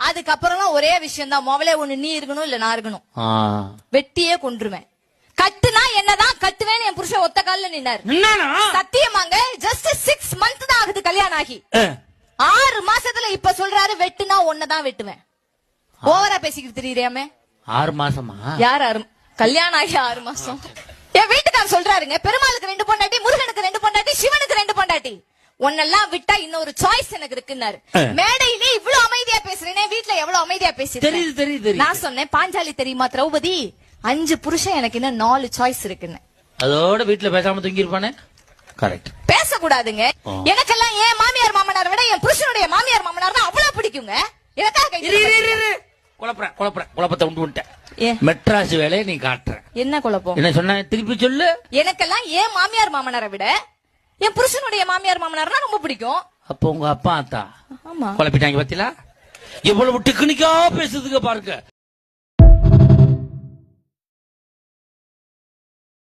அதுக்கப்புறம் ஒரே விஷயம் தான், மொபைலே ஒண்ணு நீ இருக்கணும் இல்ல நான் இருக்கணும். வெட்டியே கொன்றுவேன். கட்டுனா என்னதான் கட்டுவேன்னு என் புருஷன் ஒத்த கால்ல நின்னாரு. சத்தியமாங்க, ஜஸ்ட் 6 months தான் ஆகுது கல்யாணம் ஆகி. 6 மாசத்துல இப்ப சொல்றாரு வெட்டுனா ஒன்னதான் வெட்டுவேன். ஓவரா பேசிக்கிட்டு தெரியுறியாமே. 6 மாசமா? யார் கல்யாணம் ஆகி 6 மாசம்? என் வீட்டுக்கார சொல்றாருங்க, பெருமாளுக்கு 2 பொண்டாட்டி, முருகனுக்கு 2 பொண்டாட்டி, சிவனுக்கு 2 பொண்டாட்டி, ஒன்னெல்லாம் விட்டா இன்னொரு சாய்ஸ் எனக்கு இருக்குன்னாரு. மேடையிலே இவ்வளவு அமைதியா பேசுறேன், வீட்டுல எவ்வளவு அமைதியா பேசுறேன். தெரியுது. நான் சொன்னேன், பாஞ்சாலி தெரியுமா திரௌபதி, 5 புருஷன் எனக்கு இன்னும் 4 சாய்ஸ் இருக்குன்னு. அதோட வீட்டுல பேசாம தூங்கி இருப்பானே. கரெக்ட். பேசக்கூடாதுங்க. எனக்கெல்லாம் என் மாமியார் மாமனார் விட என் புருஷனுடைய மாமியார் மாமனார் தான் அவ்வளவு பிடிக்குங்க. குழப்பத்தை உண்டு விட்டேன். மெட்ராஸ் வேலையை நீ காட்டுற. என்ன குழப்பம்? என்ன சொன்ன திருப்பி சொல்லு. எனக்கெல்லாம் என் மாமியார் மாமனாரை விட என் புருஷனுடைய மாமியார் மாமனார்னா ரொம்ப பிடிக்கும். அப்போ உங்க அப்பா அத்தா குழப்பிட்டாங்க பாத்தீங்களா? எவ்வளவு டெக்னிக்கா பேசுறதுக்கு பாருங்க.